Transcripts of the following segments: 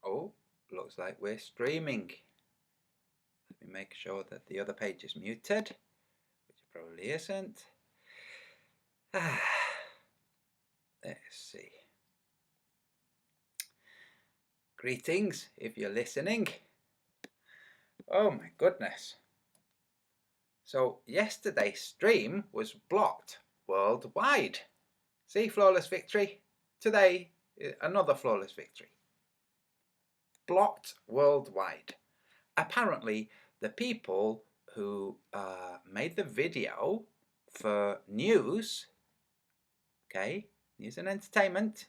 Oh, looks like we're streaming. Let me make sure that the other page is muted, which it probably isn't. Let's see. Greetings, if you're listening. Oh my goodness. So yesterday's stream was blocked worldwide. See, flawless victory. Today, another flawless victory. Blocked worldwide. Apparently, the people who made the video for news, okay, news and entertainment,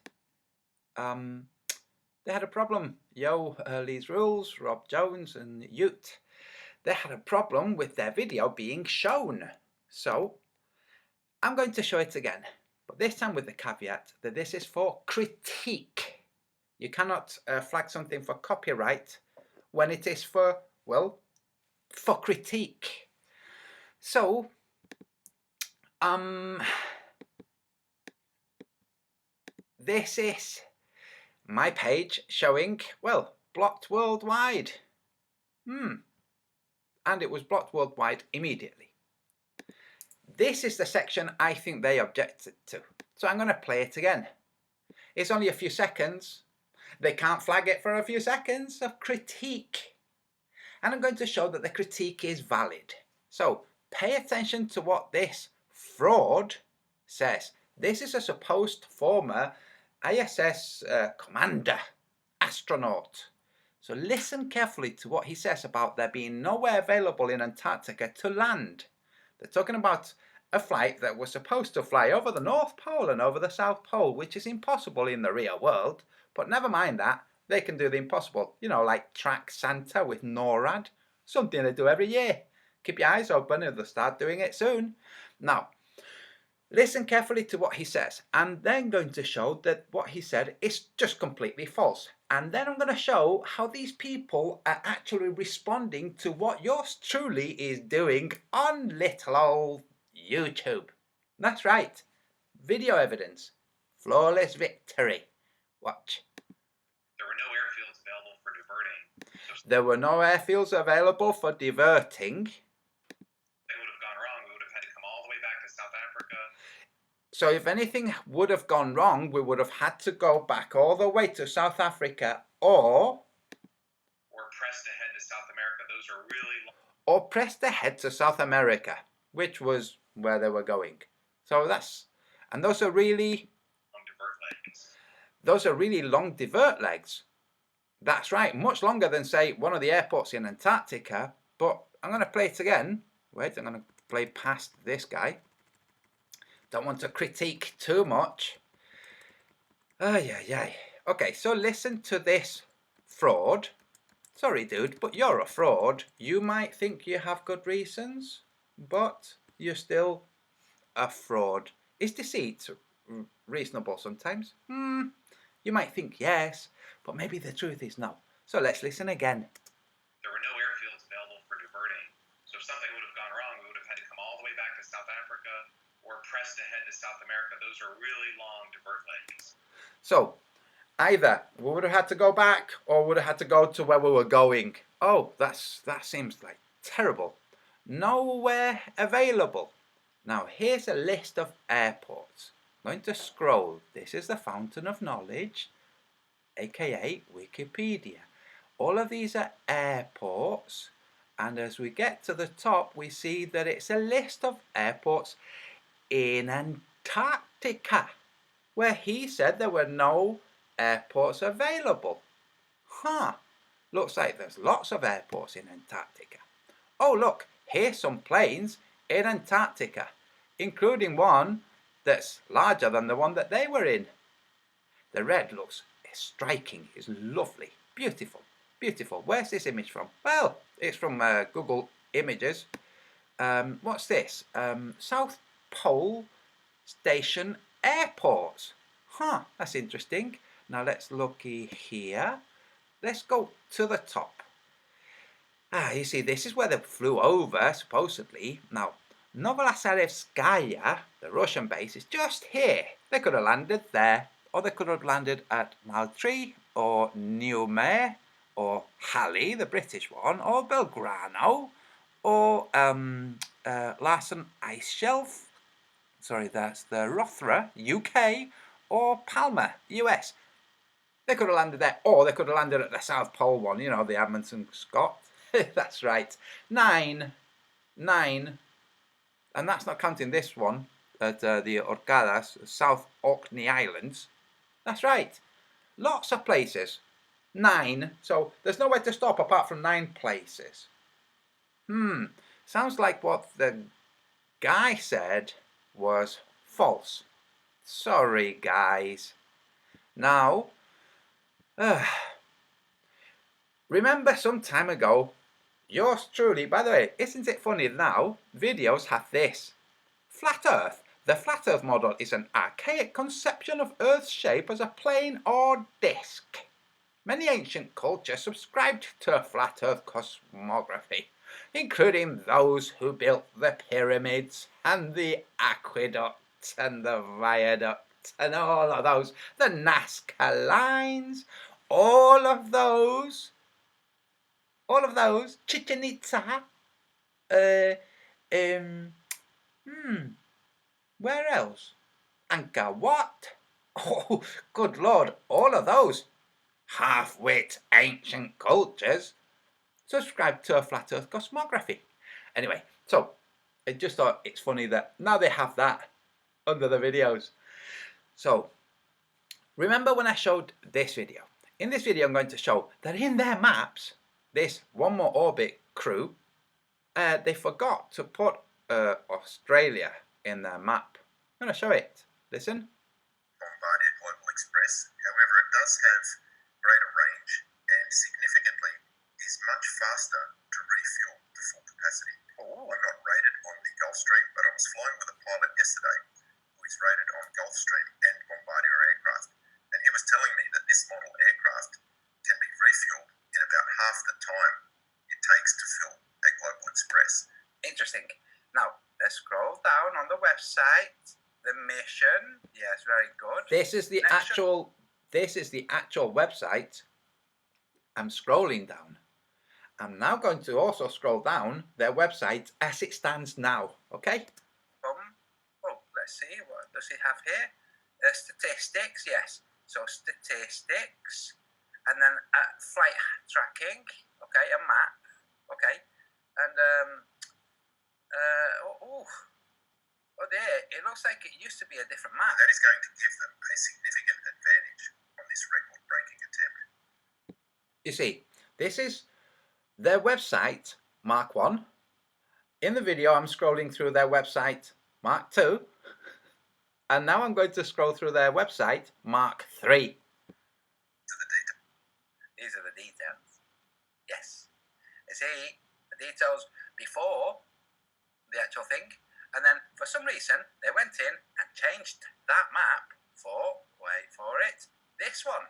they had a problem. Lee's Rules, Rob Jones and Ute, they had a problem with their video being shown. So I'm going to show it again, but this time with the caveat that this is for critique. You cannot flag something for copyright when it is for, well, for critique. So, this is my page showing, well, blocked worldwide. And it was blocked worldwide immediately. This is the section I think they objected to. So I'm going to play it again. It's only a few seconds. They can't flag it for a few seconds of critique. And I'm going to show that the critique is valid. So pay attention to what this fraud says. This is a supposed former ISS commander, astronaut. So listen carefully to what he says about there being nowhere available in Antarctica to land. They're talking about a flight that was supposed to fly over the North Pole and over the South Pole, which is impossible in the real world. But never mind that, they can do the impossible. You know, like track Santa with NORAD. Something they do every year. Keep your eyes open and they'll start doing it soon. Now, listen carefully to what he says. I'm then going to show that what he said is just completely false. And then I'm going to show how these people are actually responding to what yours truly is doing on little old YouTube. That's right. Video evidence. Flawless victory. Watch. There were no airfields available for diverting. There were no airfields available for diverting. It would have gone wrong. We would have had to come all the way back to South Africa. So if anything would have gone wrong, we would have had to go back all the way to South Africa or pressed ahead to South America. Those are really long. Or pressed ahead to South America, which was where they were going. So and those are really long divert legs. Those are really long divert legs. That's right, much longer than, say, one of the airports in Antarctica. But I'm going to play it again. Wait, I'm going to play past this guy. Don't want to critique too much. Okay, so listen to this fraud. Sorry, dude, but you're a fraud. You might think you have good reasons, but you're still a fraud. Is deceit reasonable sometimes? You might think yes, but maybe the truth is no. So let's listen again. There were no airfields available for diverting. So if something would have gone wrong, we would have had to come all the way back to South Africa or pressed ahead to South America. Those are really long divert legs. So either we would have had to go back or would have had to go to where we were going. Oh, that seems like terrible. Nowhere available. Now here's a list of airports. I'm going to scroll. This is the fountain of knowledge, aka Wikipedia. All of these are airports, and as we get to the top we see that it's a list of airports in Antarctica, where he said there were no airports available. Looks like there's lots of airports in Antarctica. Oh look, here's some planes in Antarctica, including one that's larger than the one that they were in. The red looks striking, it's lovely, beautiful, beautiful. Where's this image from? Well, it's from Google Images. What's this? South Pole Station Airport. That's interesting. Now let's look here. Let's go to the top. You see, this is where they flew over, supposedly. Now, Novolasarevskaya, the Russian base, is just here. They could have landed there, or they could have landed at mile 3 or Neumayer, or Halley, the British one, or Belgrano, or Larsen Ice Shelf. Sorry, that's the Rothera, UK, or Palmer, US. They could have landed there, or they could have landed at the South Pole one, you know, the Amundsen Scott. That's right. 9. And that's not counting this one at the Orcadas, South Orkney Islands. That's right. Lots of places. 9. So there's nowhere to stop apart from 9 places. Sounds like what the guy said was false. Sorry, guys. Now, remember some time ago, yours truly, by the way, isn't it funny now, videos have this. Flat Earth. The Flat Earth model is an archaic conception of Earth's shape as a plane or disk. Many ancient cultures subscribed to a Flat Earth cosmography, including those who built the pyramids and the aqueduct and the viaduct and all of those, the Nazca lines, all of those, Chichen Itza, where else? Angkor Wat. Oh, good Lord, all of those half-wit ancient cultures subscribe to a Flat Earth cosmography. Anyway, so I just thought it's funny that now they have that under the videos. So remember when I showed this video? In this video I'm going to show that in their maps, this One More Orbit crew, they forgot to put Australia in their map. I'm going to show it. Listen. Bombardier Global Express, however, it does have greater range and significantly is much faster to refuel to full capacity. I'm not rated on the Gulfstream, but I was flying with a pilot yesterday who is rated on Gulfstream and Bombardier aircraft, and he was telling me that this model aircraft can be refueled in about half the time it takes to fill a Global Express. Interesting. Now, let's scroll down on the website. The mission. Yes, very good. This is the actual website. I'm scrolling down. I'm now going to also scroll down their website as it stands now. Okay? Let's see. What does it have here? Statistics. Yes. So statistics, and then flight tracking. Okay, a map. Okay, and oh dear, it looks like it used to be a different map. That is going to give them a significant advantage on this record-breaking attempt. You see, this is their website, Mark 1. In the video, I'm scrolling through their website, Mark 2. And now I'm going to scroll through their website, Mark 3. These are the details. Yes. You see, the details before the actual thing. And then, for some reason, they went in and changed that map for, wait for it, this one.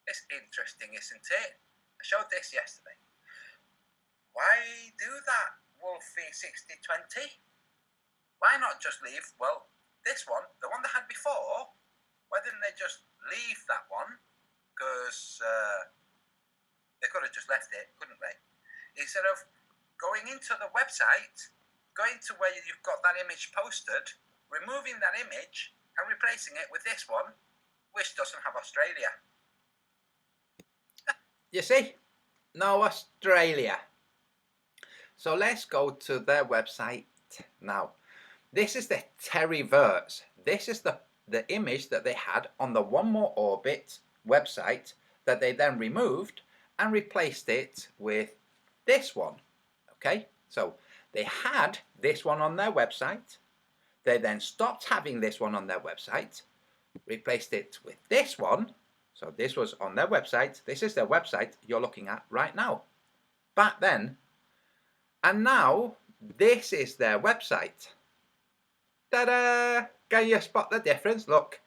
It's interesting, isn't it? I showed this yesterday. Why do that, Wolfie 6020? Why not just leave, well, this one, the one they had before, why didn't they just leave that one? Because they could have just left it, couldn't they? Instead of going into the website, going to where you've got that image posted, removing that image and replacing it with this one, which doesn't have Australia. You see? No Australia. So let's go to their website now. This is the Terryverse. This is the image that they had on the One More Orbit website that they then removed and replaced it with this one. Okay? So they had this one on their website. They then stopped having this one on their website, replaced it with this one. So this was on their website. This is their website you're looking at right now. Back then. And now this is their website. Ta-da! Can you spot the difference? Look.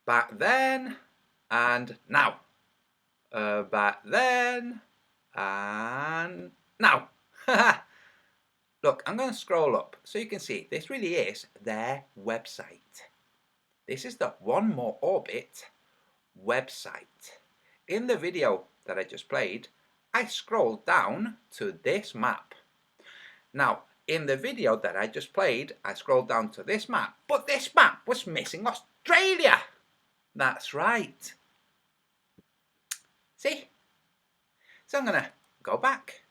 Back then and now. Back then and now. Look, I'm going to scroll up so you can see this really is their website. This is the One More Orbit website. in the video that I just played, I scrolled down to this map. Now, in the video that I just played, I scrolled down to this map, but this map was missing Australia. That's right. See? So I'm going to go back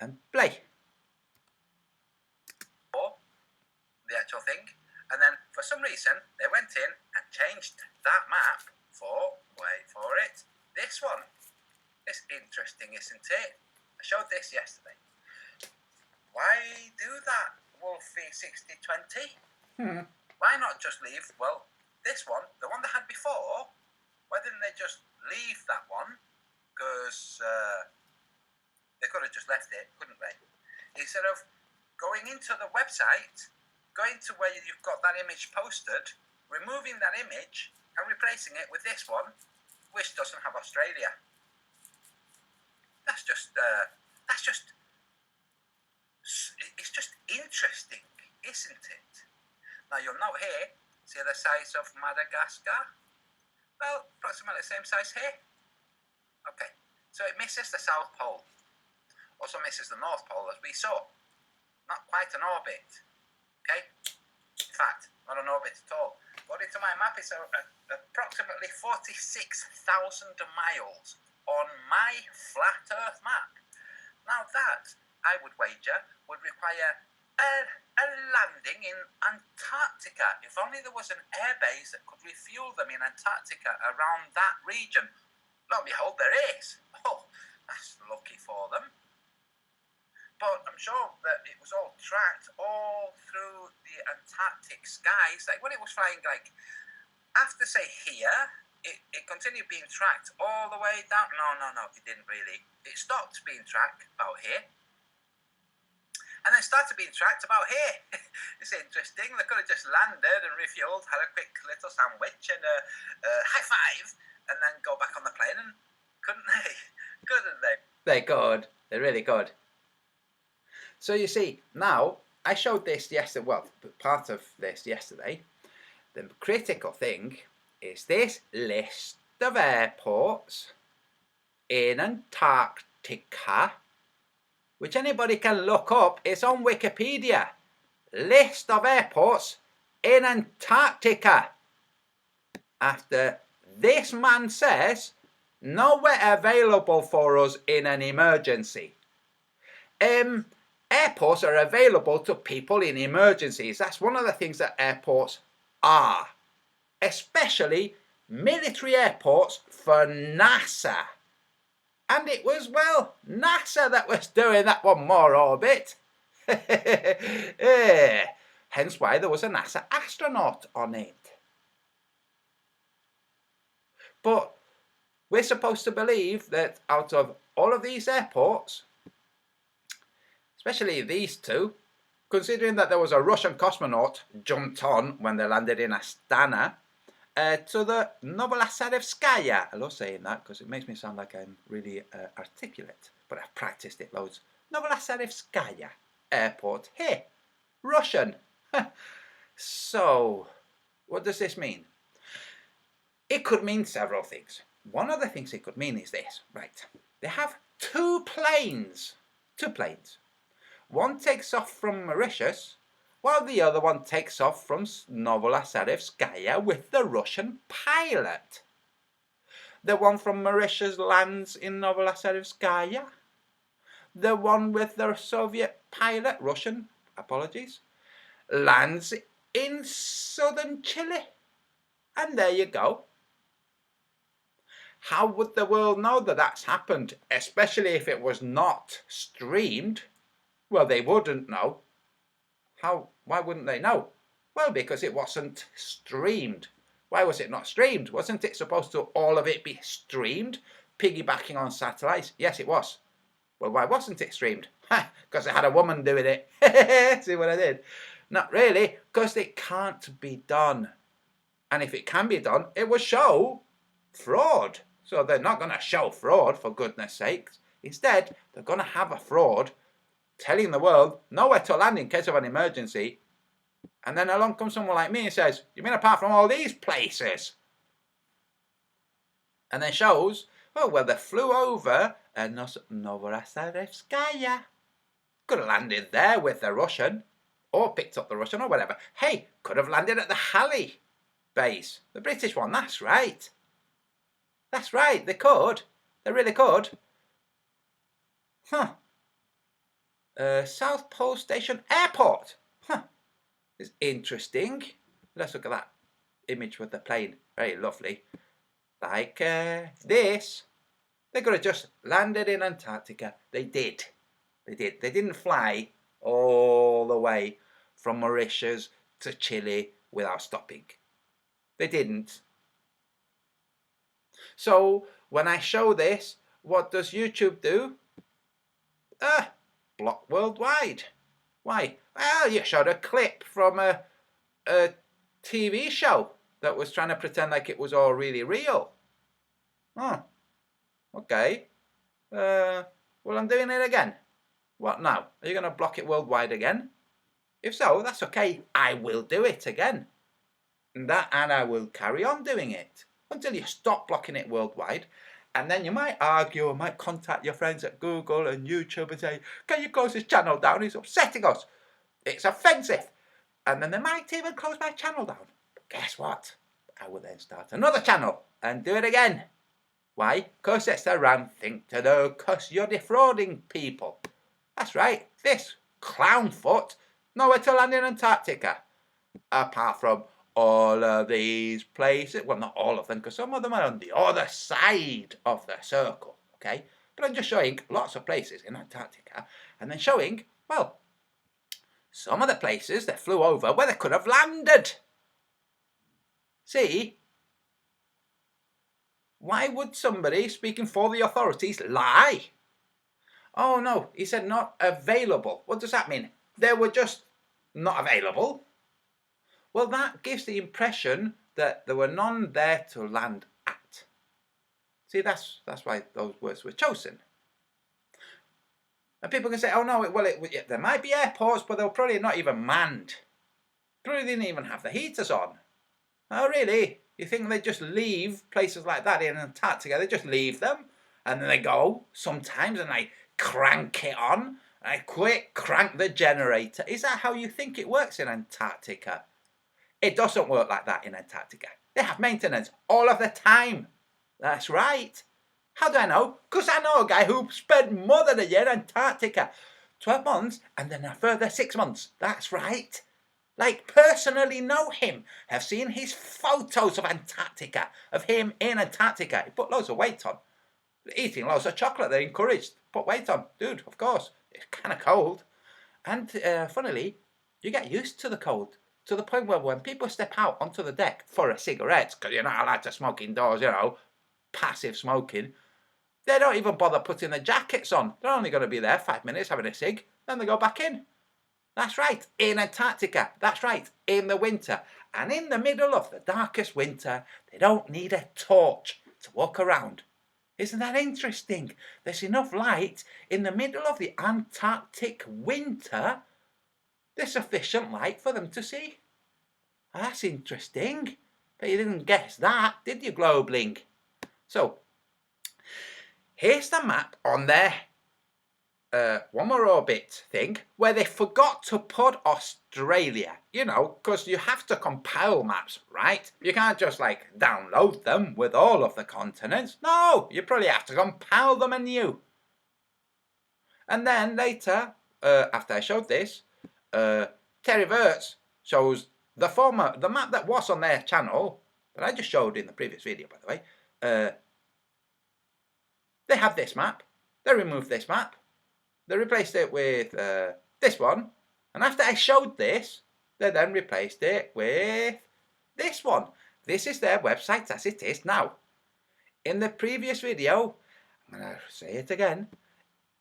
and play. The actual thing, and then for some reason they went in and changed that map for, wait for it, this one. It's interesting, isn't it? I showed this yesterday. Why do that, Wolfie 6020? Why not just leave, well, this one, the one they had before, why didn't they just leave that one? Because they could have just left it, couldn't they? Instead of going into the website, going to where you've got that image posted, removing that image and replacing it with this one, which doesn't have Australia. It's just interesting, isn't it? Now you'll note here, see the size of Madagascar? Well, approximately the same size here. Okay, so it misses the South Pole. Also misses the North Pole, as we saw. Not quite an orbit. Okay? In fact, not an orbit at all. According to my map, it's approximately 46,000 miles on my flat Earth map. Now that, I would wager, would require a landing in Antarctica. If only there was an airbase that could refuel them in Antarctica around that region. Lo and behold, there is. Oh, that's lucky for them. But I'm sure that it was all tracked all through the Antarctic skies. Like when it was flying, like after say here, it continued being tracked all the way down. No, it didn't really. It stopped being tracked about here. And then started being tracked about here. It's interesting. They could have just landed and refueled, had a quick little sandwich and a high five, and then go back on the plane. And couldn't they? Couldn't they? They could. They really could. So you see, now, I showed this yesterday, well, part of this yesterday. The critical thing is this list of airports in Antarctica, which anybody can look up. It's on Wikipedia. List of airports in Antarctica. After this man says, nowhere available for us in an emergency. Airports are available to people in emergencies. That's one of the things that airports are. Especially military airports for NASA. And it was, well, NASA that was doing that one more orbit. Hence why there was a NASA astronaut on it. But we're supposed to believe that out of all of these airports, especially these two, considering that there was a Russian cosmonaut jumped on when they landed in Astana, to the Novolasarevskaya. I love saying that because it makes me sound like I'm really articulate, but I've practiced it loads. Novolasarevskaya airport. Hey, Russian. So, what does this mean? It could mean several things. One of the things it could mean is this. Right, they have two planes. One takes off from Mauritius, while the other one takes off from Novolasarevskaya with the Russian pilot. The one from Mauritius lands in Novolasarevskaya. The one with the Soviet pilot, Russian, apologies, lands in southern Chile. And there you go. How would the world know that that's happened, especially if it was not streamed? Well, they wouldn't know. Why wouldn't they know? Well, because it wasn't streamed. Why was it not streamed? Wasn't it supposed to all of it be streamed, piggybacking on satellites? Yes, it was. Well, why wasn't it streamed? Because I had a woman doing it. See what I did? Not really, because it can't be done. And if it can be done, it will show fraud. So they're not going to show fraud, for goodness sakes. Instead, they're going to have a fraud telling the world nowhere to land in case of an emergency. And then along comes someone like me and says, you mean apart from all these places? And then shows, oh, well, they flew over Novorossiyskaya. Could have landed there with the Russian, or picked up the Russian, or whatever. Hey, could have landed at the Halley base, the British one. That's right. That's right, they could. They really could. Huh. South Pole Station Airport. Huh. It's interesting. Let's look at that image with the plane. Very lovely. Like this. They could have just landed in Antarctica. They did. They did. They didn't fly all the way from Mauritius to Chile without stopping. They didn't. So when I show this, what does YouTube do? Block worldwide. Why? Well, you showed a clip from a TV show that was trying to pretend like it was all really real. Oh, okay. Well, I'm doing it again. What now? Are you going to block it worldwide again? If so, that's okay. I will do it again. And I will carry on doing it until you stop blocking it worldwide. And then you might argue or might contact your friends at Google and YouTube and say, can you close this channel down? It's upsetting us. It's offensive. And then they might even close my channel down. But guess what? I will then start another channel and do it again. Why? Because it's the wrong thing to do. Because you're defrauding people. That's right. This clown foot nowhere to land in Antarctica. Apart from all of these places. Well, not all of them, because some of them are on the other side of the circle. Okay? But I'm just showing lots of places in Antarctica. And then showing, well, some of the places they flew over where they could have landed. See? Why would somebody speaking for the authorities lie? Oh no, he said not available. What does that mean? They were just not available. Well, that gives the impression that there were none there to land at. See, that's why those words were chosen. And people can say, oh no, well, there might be airports, but they're probably not even manned. Probably didn't even have the heaters on. Oh, really? You think they just leave places like that in Antarctica? They just leave them, and then they go sometimes, and they crank it on. And they crank the generator. Is that how you think it works in Antarctica? It doesn't work like that in Antarctica. They have maintenance all of the time. That's right. How do I know? Because I know a guy who spent more than a year in Antarctica. 12 months and then a further 6 months. That's right. Like, personally know him. Have seen his photos of Antarctica, of him in Antarctica. He put loads of weight on. Eating loads of chocolate. They're encouraged. Put weight on. Dude, of course. It's kind of cold. And funnily, you get used to the cold. To the point where when people step out onto the deck for a cigarette, because you're not allowed to smoke indoors, you know, passive smoking, they don't even bother putting the jackets on. They're only going to be there 5 minutes having a cig, then they go back in. That's right, in Antarctica. That's right, in the winter. And in the middle of the darkest winter, they don't need a torch to walk around. Isn't that interesting? There's enough light in the middle of the Antarctic winter. There's sufficient light for them to see. That's interesting. But you didn't guess that, did you, Globelink? So, here's the map on their One More Orbit thing, where they forgot to put Australia. You know, because you have to compile maps, right? You can't just, like, download them with all of the continents. No, you probably have to compile them anew. And then later, after I showed this, Terry Virts shows the map that was on their channel, that I just showed in the previous video, by the way. They have this map. They removed this map. They replaced it with this one. And after I showed this, they then replaced it with this one. This is their website as it is now. In the previous video, I'm going to say it again.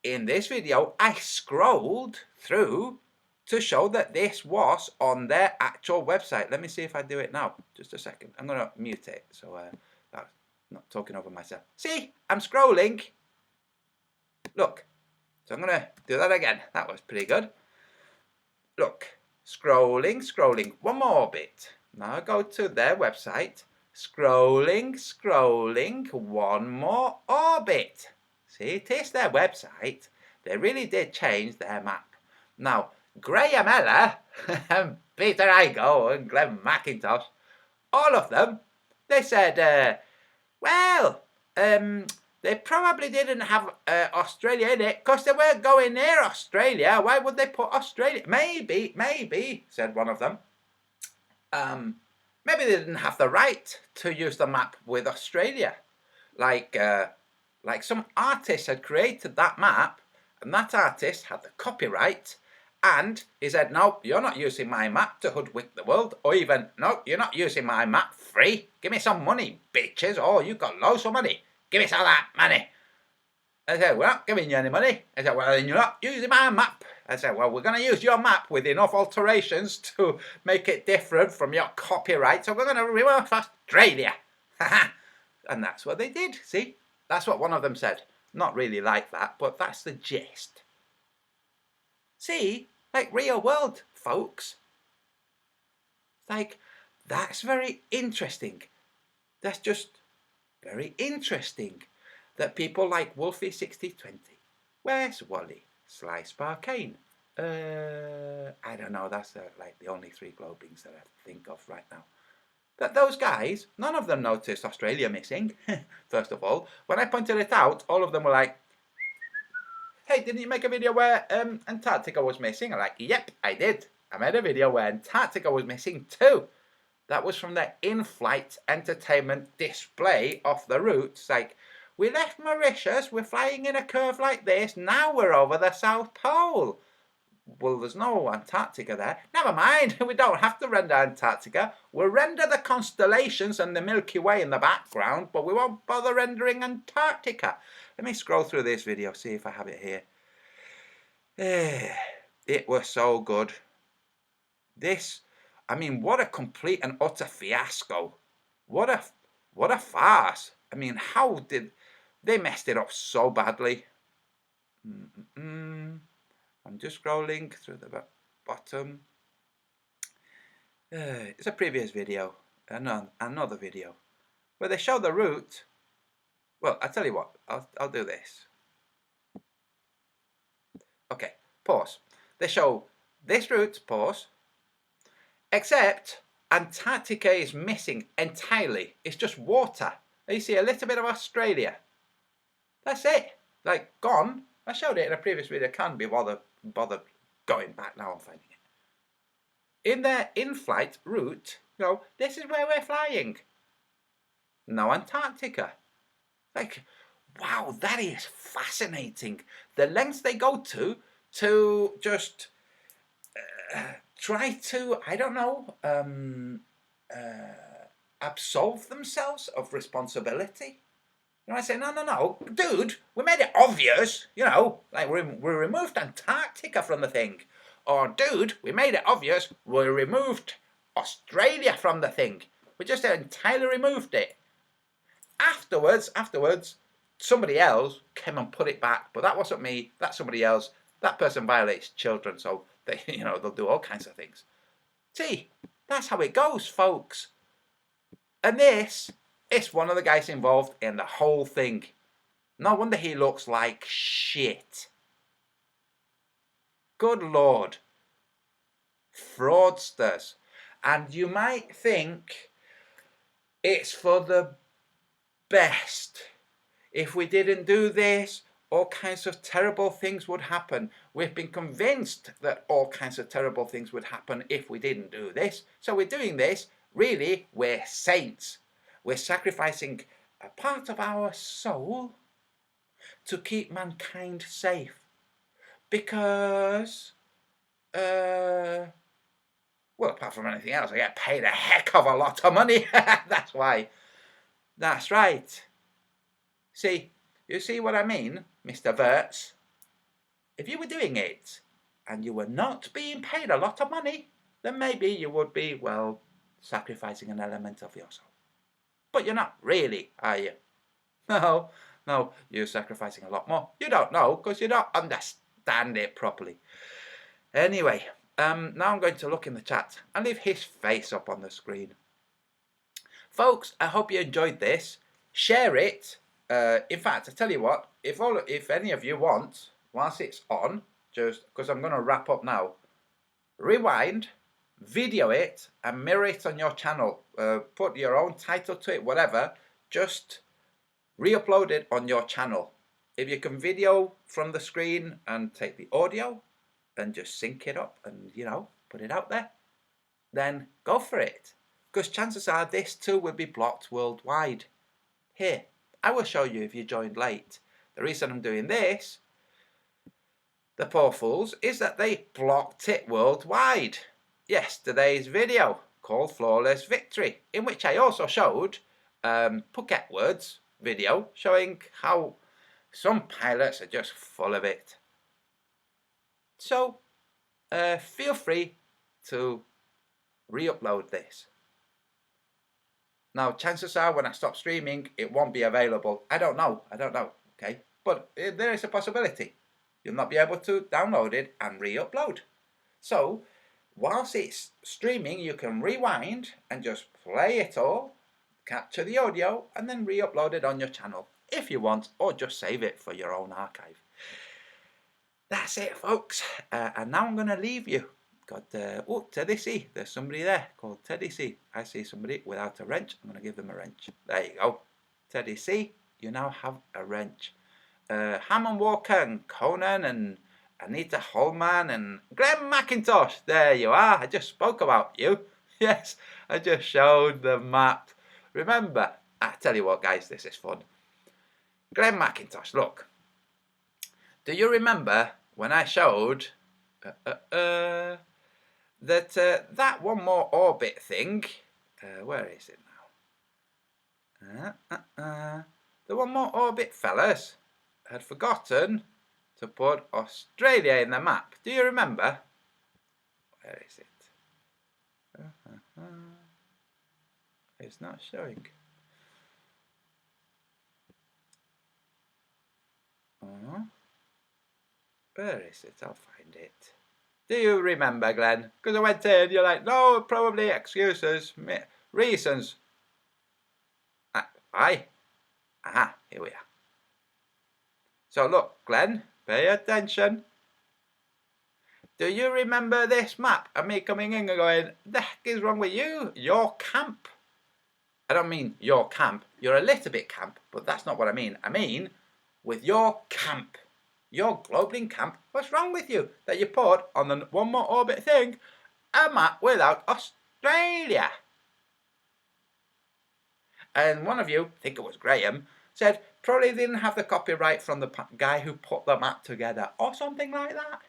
In this video, I scrolled through to show that this was on their actual website. Let me see if I do it now. Just a second. I'm going to mute it so I'm not talking over myself. See, I'm scrolling. Look. So I'm going to do that again. That was pretty good. Look. Scrolling. One more bit. Now I go to their website. Scrolling, scrolling, one more orbit. See, it is their website. They really did change their map. Now, Graham Eller and Peter Igo and Glenn McIntosh, all of them, they said, well, they probably didn't have Australia in it because they weren't going near Australia. Why would they put Australia? Maybe, said one of them. Maybe they didn't have the right to use the map with Australia. Like some artist had created that map, and that artist had the copyright, and he said, no, you're not using my map to hoodwink the world, or even, no, you're not using my map free. Give me some money, bitches. Oh, you've got loads of money. Give me some of that money. I said, we're not giving you any money. I said, well, then you're not using my map. I said, well, we're going to use your map with enough alterations to make it different from your copyright, so we're going to remove Australia. And that's what they did, see? That's what one of them said. Not really like that, but that's the gist. See? Like real world, folks. Like, that's very interesting. That's just very interesting that people like Wolfie6020, where's Wally, Sly Sparkane, I don't know, that's like the only 3 globings that I think of right now. That those guys, none of them noticed Australia missing. First of all, when I pointed it out, all of them were like, hey, didn't you make a video where Antarctica was missing? I'm like, yep, I did. I made a video where Antarctica was missing too. That was from their in-flight entertainment display of the routes. Like, we left Mauritius, we're flying in a curve like this, now we're over the South Pole. Well, there's no Antarctica there. Never mind, we don't have to render Antarctica. We'll render the constellations and the Milky Way in the background, but we won't bother rendering Antarctica. Let me scroll through this video, see if I have it here. It was so good. This, I mean, what a complete and utter fiasco. What a farce. I mean, how did they messed it up so badly? I'm just scrolling through the bottom. It's a previous video, another video, where they show the route. Well, I tell you what, I'll do this. Okay, pause. They show this route, pause, except Antarctica is missing entirely. It's just water. You see a little bit of Australia. That's it. Like, gone. I showed it in a previous video. Can't be bothered going back now and finding it. In their in-flight route, this is where we're flying. No Antarctica. Like, wow, that is fascinating. The lengths they go to just try to, I don't know, absolve themselves of responsibility. I say, no, dude, we made it obvious, like we removed Antarctica from the thing. Or, dude, we made it obvious, we removed Australia from the thing. We just entirely removed it. Afterwards, somebody else came and put it back, but that wasn't me, that's somebody else. That person violates children, so they, they'll do all kinds of things. See, that's how it goes, folks. And this, it's one of the guys involved in the whole thing. No wonder he looks like shit. Good Lord. Fraudsters. And you might think it's for the best. If we didn't do this, all kinds of terrible things would happen. We've been convinced that all kinds of terrible things would happen if we didn't do this. So we're doing this. Really, we're saints. We're sacrificing a part of our soul to keep mankind safe. Because, well, apart from anything else, I get paid a heck of a lot of money. That's why. That's right. See, you see what I mean, Mr. Wirtz? If you were doing it and you were not being paid a lot of money, then maybe you would be, well, sacrificing an element of your soul. But you're not really, are you? No, you're sacrificing a lot more. You don't know because you don't understand it properly. Anyway, now I'm going to look in the chat and leave his face up on the screen. Folks, I hope you enjoyed this. Share it. In fact, I tell you what, if any of you want, whilst it's on, just because I'm going to wrap up now, rewind, video it, and mirror it on your channel. Put your own title to it, whatever. Just re-upload it on your channel. If you can video from the screen and take the audio and just sync it up and, you know, put it out there, then go for it. Because chances are this too will be blocked worldwide. Here, I will show you if you joined late. The reason I'm doing this, the poor fools, is that they blocked it worldwide. Yesterday's video called Flawless Victory, in which I also showed Phuket Words video showing how some pilots are just full of it. So feel free to re-upload this. Now chances are when I stop streaming it won't be available. I don't know, okay? But there is a possibility. You'll not be able to download it and re-upload. So whilst it's streaming you can rewind and just play it all, capture the audio and then re-upload it on your channel if you want, or just save it for your own archive. That's it folks, and now I'm going to leave you. Got oh, Teddy C, there's somebody there called Teddy C. I see somebody without a wrench. I'm going to give them a wrench. There you go, Teddy C, you now have a wrench. Hammond Walker and Conan and Anita Holman and Glenn McIntosh, there you are. I just spoke about you. Yes, I just showed the map. Remember, I tell you what guys, this is fun. Glenn McIntosh, look. Do you remember when I showed that that one more orbit thing? Where is it now? The one more orbit fellas had forgotten to put Australia in the map. Do you remember? Where is it? It's not showing. Where is it? I'll find it. Do you remember, Glenn? Because I went in, you're like, no, probably excuses, reasons. Aye. Aha, here we are. So look, Glenn, pay attention. Do you remember this map? And me coming in and going, the heck is wrong with you? Your camp. I don't mean your camp. You're a little bit camp, but that's not what I mean. I mean, with your camp. Your Globelink camp, what's wrong with you? That you put on the one more orbit thing a map without Australia. And one of you, I think it was Graham, said probably didn't have the copyright from the guy who put the map together or something like that.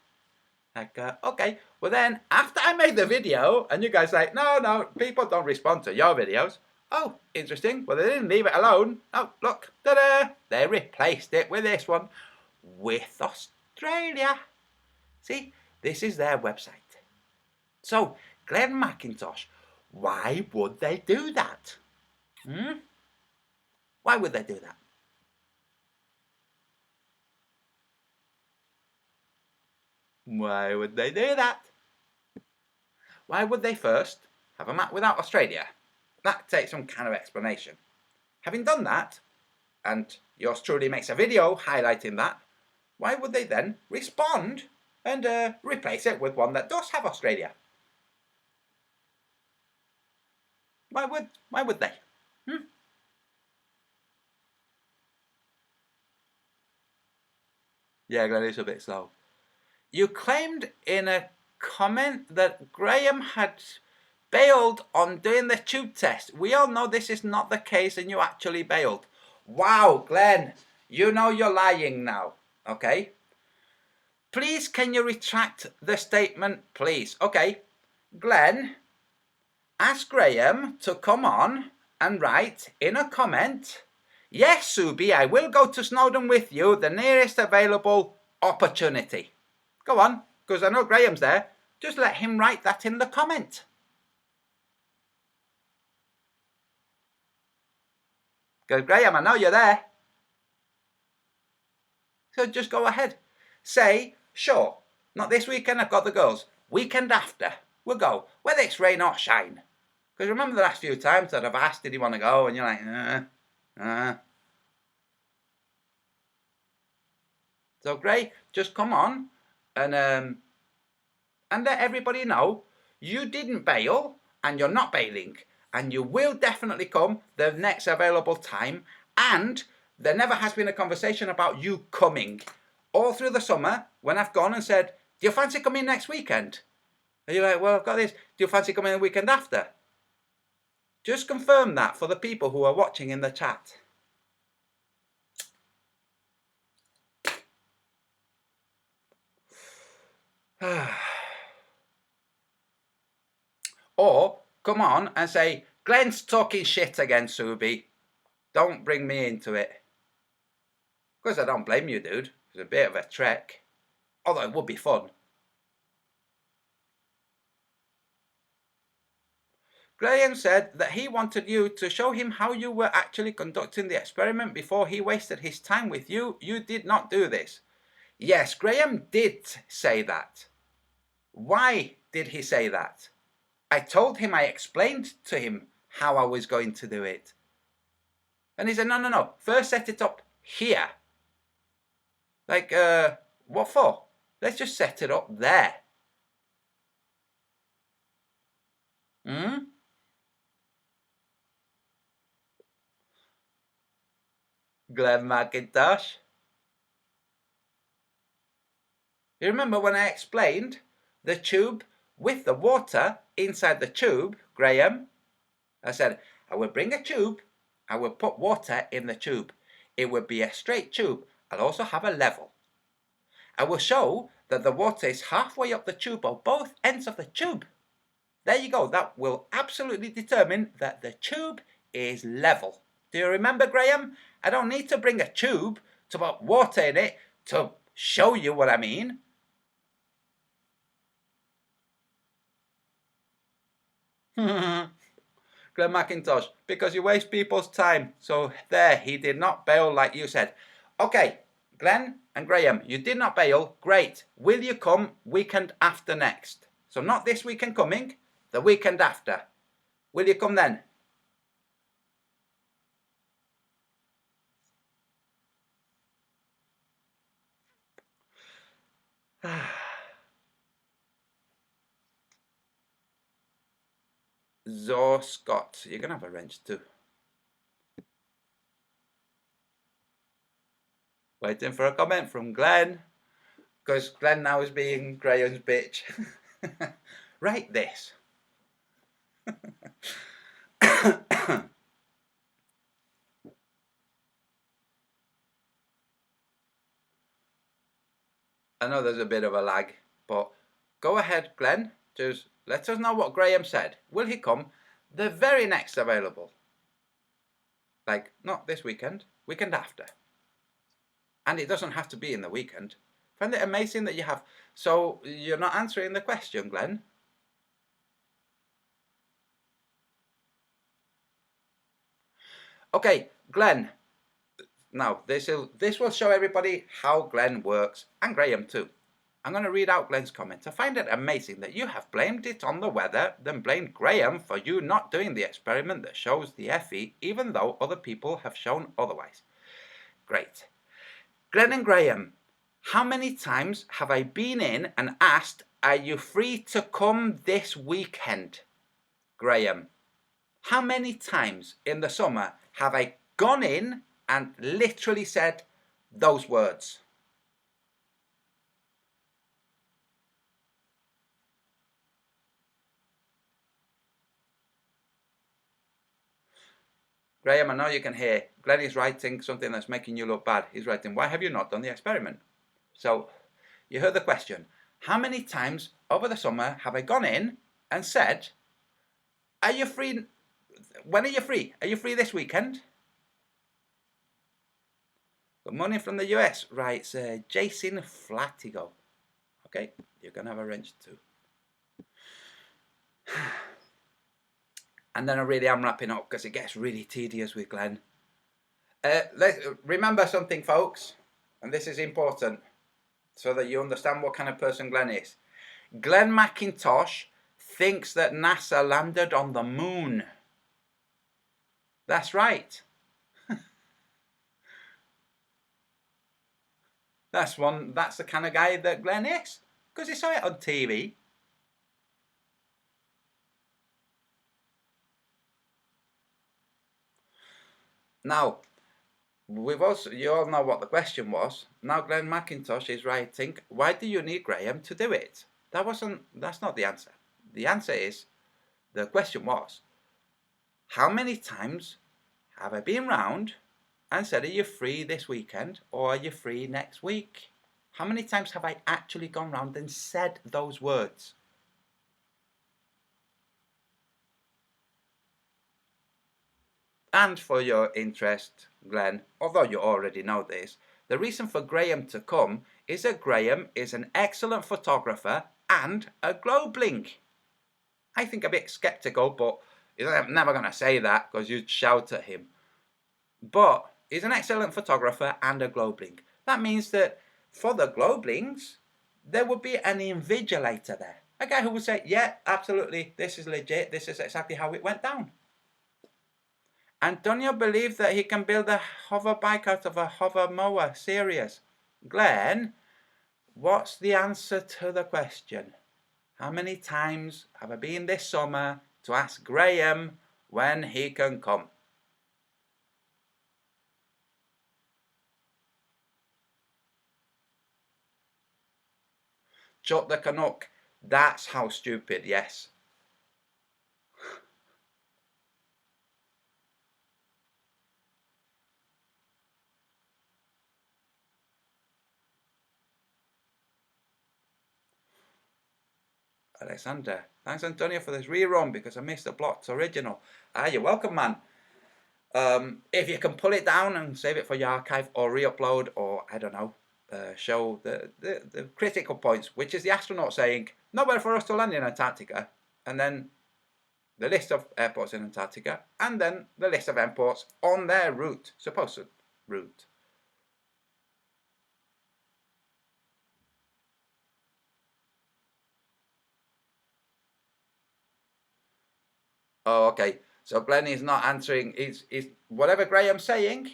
Like, okay, well then after I made the video and you guys like, no, people don't respond to your videos. Oh, interesting. Well, they didn't leave it alone. Oh, look, ta-da! They replaced it with this one. With Australia. See, this is their website. So, Glenn McIntosh, why would they do that? Why would they do that? Why would they do that? Why would they first have a map without Australia? That takes some kind of explanation. Having done that, and yours truly makes a video highlighting that, why would they then respond and replace it with one that does have Australia? Why would they? Yeah, Glenn, it's a bit slow. You claimed in a comment that Graham had bailed on doing the tube test. We all know this is not the case and you actually bailed. Wow, Glenn, you know you're lying now. Okay, please can you retract the statement, please? Okay, Glenn, ask Graham to come on and write in a comment, yes, Subi, I will go to Snowdon with you, the nearest available opportunity. Go on, because I know Graham's there. Just let him write that in the comment. Because Graham, I know you're there. So just go ahead. Say, sure, not this weekend, I've got the girls. Weekend after, we'll go, whether it's rain or shine. Because remember the last few times that I've asked, did he want to go? And you're like, So Gray, just come on and let everybody know you didn't bail and you're not bailing. And you will definitely come the next available time. And there never has been a conversation about you coming. All through the summer, when I've gone and said, do you fancy coming next weekend? And you're like, well, I've got this. Do you fancy coming the weekend after? Just confirm that for the people who are watching in the chat. Or come on and say, Glenn's talking shit again, Subi. Don't bring me into it. Because I don't blame you, dude. It's a bit of a trek. Although it would be fun. Graham said that he wanted you to show him how you were actually conducting the experiment before he wasted his time with you. You did not do this. Yes, Graham did say that. Why did he say that? I told him, I explained to him how I was going to do it. And he said, no, first set it up here. Like, what for? Let's just set it up there. Glenn McIntosh. You remember when I explained the tube with the water inside the tube, Graham? I said, I will bring a tube, I will put water in the tube. It will be a straight tube. I'll also have a level. I will show that the water is halfway up the tube or both ends of the tube. There you go. That will absolutely determine that the tube is level. Do you remember, Graham? I don't need to bring a tube to put water in it to show you what I mean. Glenn McIntosh, because you waste people's time. So there, he did not bail like you said. Okay, Glenn and Graham, you did not bail. Great. Will you come weekend after next? So not this weekend coming, the weekend after. Will you come then? Zor Scott, you're going to have a wrench too. Waiting for a comment from Glenn. Because Glenn now is being Graham's bitch. Write this. I know there's a bit of a lag, but go ahead, Glenn. Just let us know what Graham said. Will he come the very next available? Like, not this weekend, weekend after. And it doesn't have to be in the weekend. Find it amazing that you have. So you're not answering the question, Glenn. Okay, Glenn. Now, this will show everybody how Glenn works, and Graham too. I'm going to read out Glenn's comment. I find it amazing that you have blamed it on the weather, then blamed Graham for you not doing the experiment that shows the FE, even though other people have shown otherwise. Great. Glenn and Graham, how many times have I been in and asked, are you free to come this weekend? Graham, how many times in the summer have I gone in and literally said those words? Graham, I know you can hear. Glenn is writing something that's making you look bad. He's writing, why have you not done the experiment? So, you heard the question. How many times over the summer have I gone in and said, are you free? When are you free? Are you free this weekend? Good morning from the US, writes Jason Flatigo. Okay, you're going to have a wrench too. And then I really am wrapping up because it gets really tedious with Glenn. Remember something, folks, and this is important so that you understand what kind of person Glenn is. Glenn McIntosh thinks that NASA landed on the moon. That's right. That's the kind of guy that Glenn is, because he saw it on TV. Now, you all know what the question was. Now Glenn McIntosh is writing, why do you need Graham to do it? That's not the answer. The answer is, the question was, how many times have I been round and said, are you free this weekend or are you free next week? How many times have I actually gone round and said those words? And for your interest, Glenn, although you already know this, the reason for Graham to come is that Graham is an excellent photographer and a globling. I think a bit sceptical, but I'm never going to say that because you'd shout at him. But he's an excellent photographer and a globling. That means that for the globelings, there would be an invigilator there. A guy who would say, yeah, absolutely, this is legit, this is exactly how it went down. Antonio believes that he can build a hover bike out of a hover mower. Serious. Glenn, what's the answer to the question? How many times have I been this summer to ask Graham when he can come? Chuck the Canuck. That's how stupid, yes. Alexander, thanks Antonio for this rerun because I missed the blocked original. You're welcome, man. If you can pull it down and save it for your archive or re-upload, or I don't know, show the critical points, which is the astronaut saying nowhere for us to land in Antarctica, and then the list of airports in Antarctica, and then the list of airports on their route, supposed route. Oh, okay. So Glenn is not answering. Is whatever Graham's saying,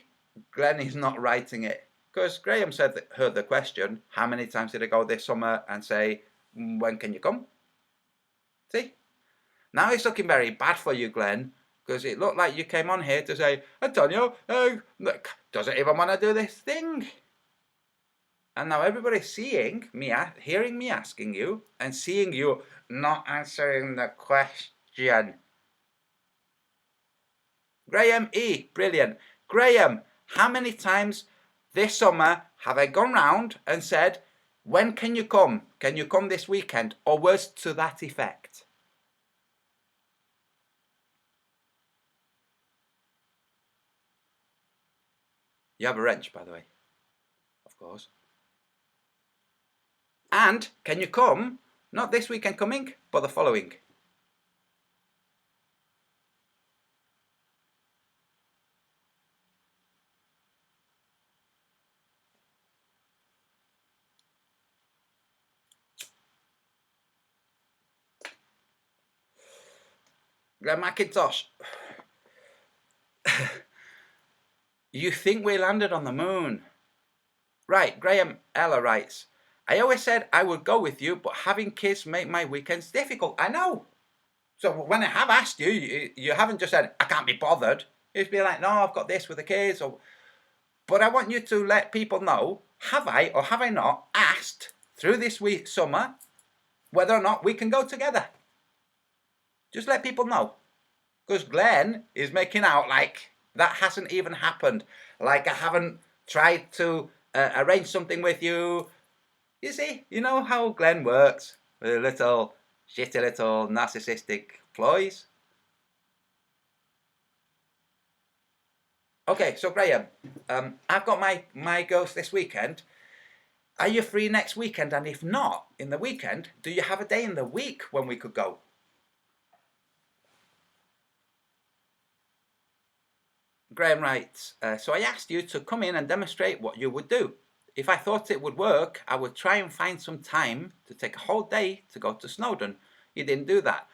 Glenn is not writing it. Because Graham heard the question, how many times did I go this summer, and say, when can you come? See? Now it's looking very bad for you, Glenn, because it looked like you came on here to say, Antonio doesn't even want to do this thing. And now everybody's seeing me, hearing me asking you, and seeing you not answering the question. Graham E, brilliant. Graham, how many times this summer have I gone round and said, when can you come? Can you come this weekend? Or words to that effect? You have a wrench, by the way. Of course. And can you come, not this weekend coming, but the following? Glenn McIntosh, you think we landed on the moon? Right, Graham Ella writes, I always said I would go with you, but having kids make my weekends difficult. I know. So when I have asked you, you haven't just said, I can't be bothered. It's been like, no, I've got this with the kids. But I want you to let people know, have I or have I not asked through this summer whether or not we can go together? Just let people know. Because Glenn is making out like that hasn't even happened. Like I haven't tried to arrange something with you. You see, you know how Glenn works. With a little shitty little narcissistic ploys. Okay, so Graham, I've got my girls this weekend. Are you free next weekend? And if not, in the weekend, do you have a day in the week when we could go? Graham writes, so I asked you to come in and demonstrate what you would do. If I thought it would work, I would try and find some time to take a whole day to go to Snowdon. You didn't do that.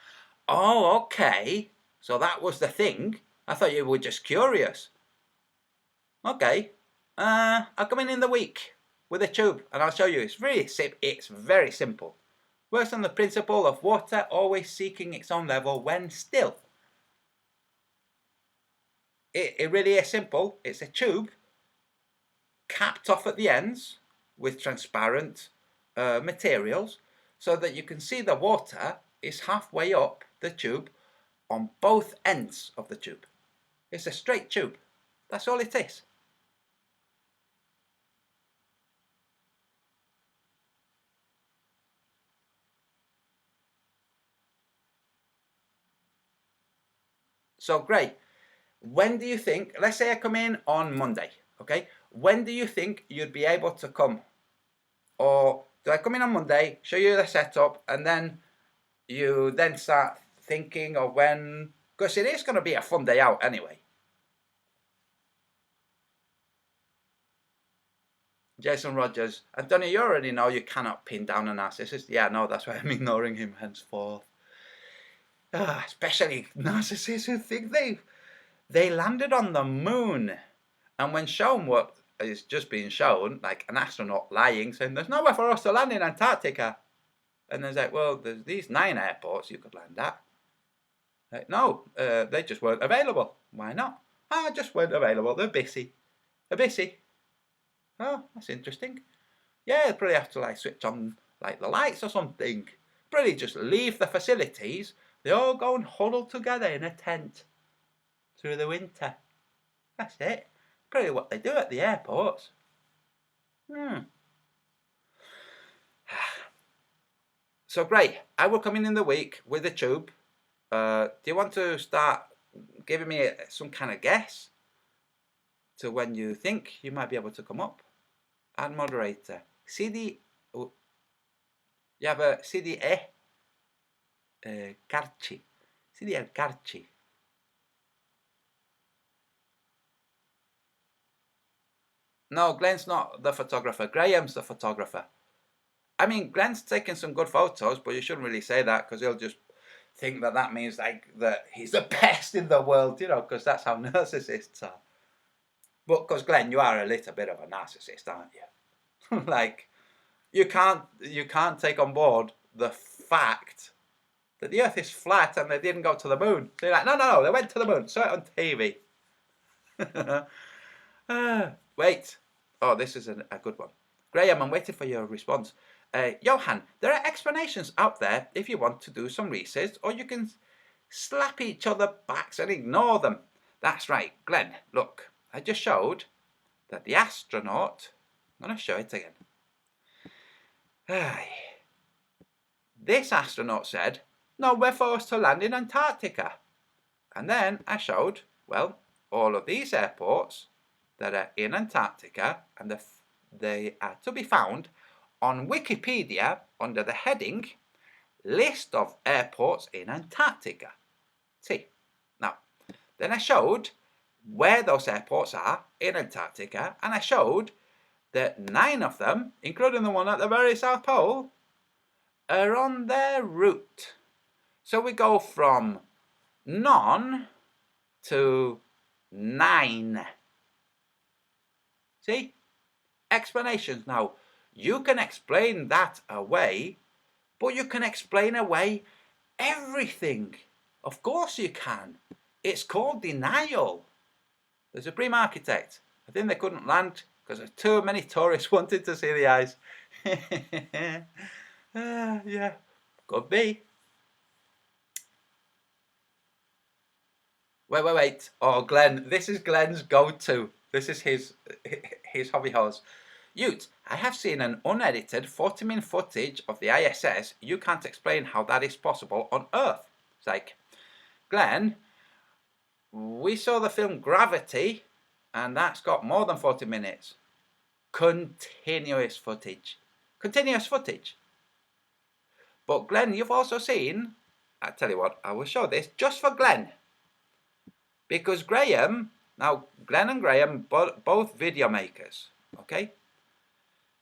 Oh, okay. So that was the thing. I thought you were just curious. Okay. I'll come in the week with a tube and I'll show you. It's very simple. Works on the principle of water always seeking its own level when still. It really is simple. It's a tube capped off at the ends with transparent materials so that you can see the water is halfway up the tube on both ends of the tube. It's a straight tube. That's all it is. So great. When do you think, let's say I come in on Monday, okay? When do you think you'd be able to come? Or do I come in on Monday, show you the setup, and then you then start thinking of when, because it is going to be a fun day out anyway. Jason Rogers, Antonio, you already know you cannot pin down a narcissist. Yeah, no, that's why I'm ignoring him henceforth. Especially narcissists who think they landed on the moon. And when shown what is just being shown, like an astronaut lying, saying there's nowhere for us to land in Antarctica. And there's like, well, there's these 9 airports you could land at. Like, no, they just weren't available. Why not? Just weren't available. They're busy. They're busy. Oh, that's interesting. Yeah, they'll probably have to like switch on like the lights or something. Probably just leave the facilities. They all go and huddle together in a tent through the winter. That's it. Probably what they do at the airports. So great. I will come in the week with a tube. Do you want to start giving me some kind of guess to when you think you might be able to come up? Add moderator. CD. Oh, you have a CDE. Carci. CDE Carci. No, Glenn's not the photographer. Graham's the photographer. I mean, Glenn's taking some good photos, but you shouldn't really say that because he'll just think that means like that he's the best in the world, you know, because that's how narcissists are. But because Glenn, you are a little bit of a narcissist, aren't you? Like, you can't take on board the fact that the Earth is flat and they didn't go to the moon. So you're like, no, they went to the moon. Saw it on TV. Wait. Oh, this is a good one. Graham, I'm waiting for your response. Johan, there are explanations out there if you want to do some research, or you can slap each other backs and ignore them. That's right, Glenn. Look, I just showed that the astronaut... I'm going to show it again. This astronaut said, no, we're forced to land in Antarctica. And then I showed, well, all of these airports that are in Antarctica, and they are to be found on Wikipedia under the heading List of Airports in Antarctica. See, now, then I showed where those airports are in Antarctica, and I showed that 9 of them, including the one at the very South Pole, are on their route. So we go from none to 9. See? Explanations. Now, you can explain that away, but you can explain away everything. Of course you can. It's called denial. The Supreme Architect. I think they couldn't land because too many tourists wanted to see the eyes. Yeah, could be. Wait. Oh, Glenn. This is Glenn's go-to. This is his hobby horse. Ute, I have seen an unedited 40-minute footage of the ISS. You can't explain how that is possible on Earth. It's like, Glenn, we saw the film Gravity, and that's got more than 40 minutes. Continuous footage. But Glenn, you've also seen, I tell you what, I will show this just for Glenn. Because Graham, now Glenn and Graham, both video makers, okay?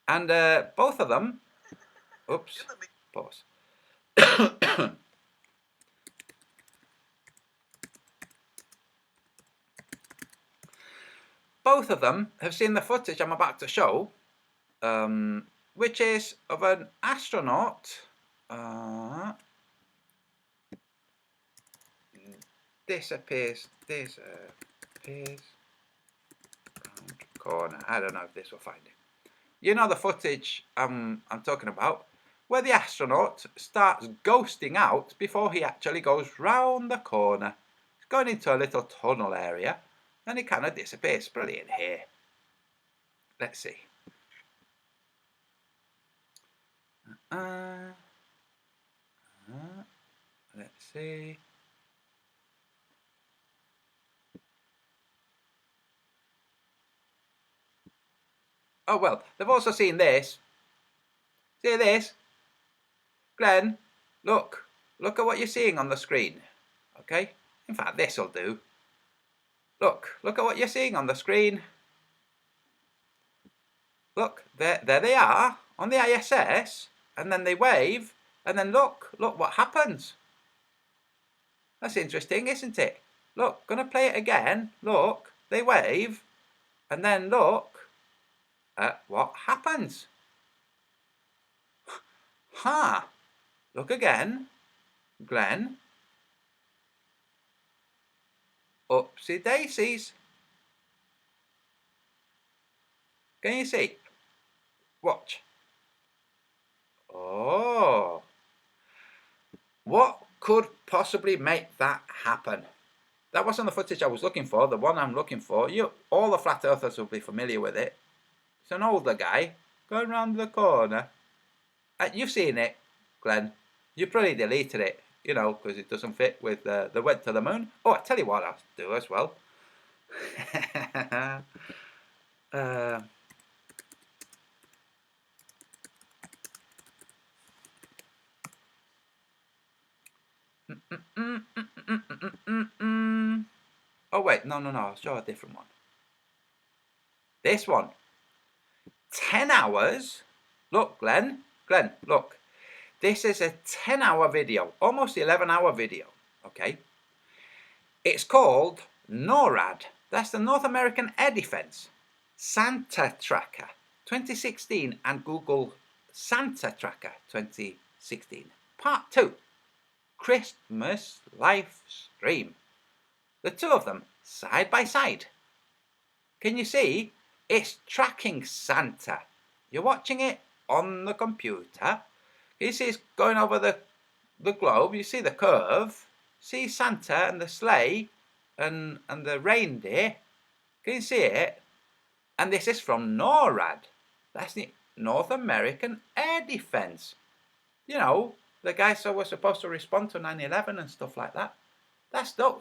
And both of them, oops, pause. both of them have seen the footage I'm about to show, which is of an astronaut. Disappears round corner. I don't know if this will find it. You know the footage I'm talking about, where the astronaut starts ghosting out before he actually goes round the corner. He's going into a little tunnel area, and he kind of disappears. Brilliant here. Let's see. Let's see. Oh, well, they've also seen this. See this? Glenn, look at what you're seeing on the screen. Okay? In fact, this will do. Look at what you're seeing on the screen. Look, there they are on the ISS, and then they wave, and then look what happens. That's interesting, isn't it? Look, gonna play it again. Look, they wave, and then look at what happens. Ha! Look again, Glenn. Oopsie daisies. Can you see? Watch. Oh. What could possibly make that happen? That wasn't the footage I was looking for, the one I'm looking for. All the flat earthers will be familiar with it. It's an older guy going round the corner. You've seen it, Glenn. You probably deleted it, you know, because it doesn't fit with the went to the moon. Oh, I tell you what I'll do as well. Oh wait, no, I'll show a different one. This one. 10 hours. Look, Glenn, look. This is a 10-hour video, almost 11-hour video, okay? It's called NORAD. That's the North American Air Defense Santa Tracker 2016 and Google Santa Tracker 2016. Part 2. Christmas live stream. The two of them side by side. Can you see? It's tracking Santa. You're watching it on the computer. You see it's going over the globe. You see the curve. See Santa and the sleigh and the reindeer. Can you see it? And this is from NORAD. That's the North American Air Defense. You know, the guys who were supposed to respond to 9/11 and stuff like that. That's the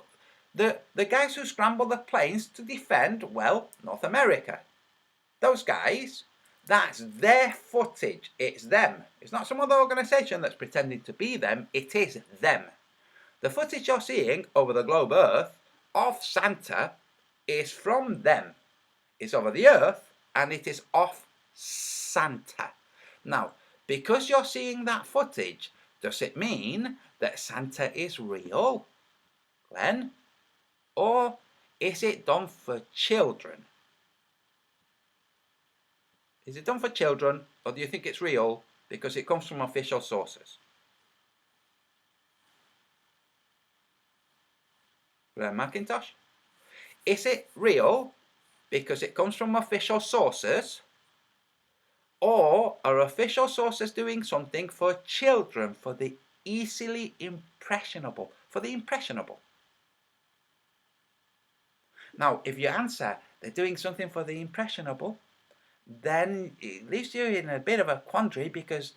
guys who scramble the planes to defend, well, North America. Those guys, that's their footage. It's them. It's not some other organisation that's pretending to be them. It is them. The footage you're seeing over the globe Earth of Santa is from them. It's over the Earth and it is of Santa. Now, because you're seeing that footage, does it mean that Santa is real, Glenn? Or is it done for children? Is it done for children, or do you think it's real because it comes from official sources? Glenn McIntosh? Is it real because it comes from official sources? Or are official sources doing something for children, for the easily impressionable, for the impressionable? Now, if you answer they're doing something for the impressionable, then it leaves you in a bit of a quandary, because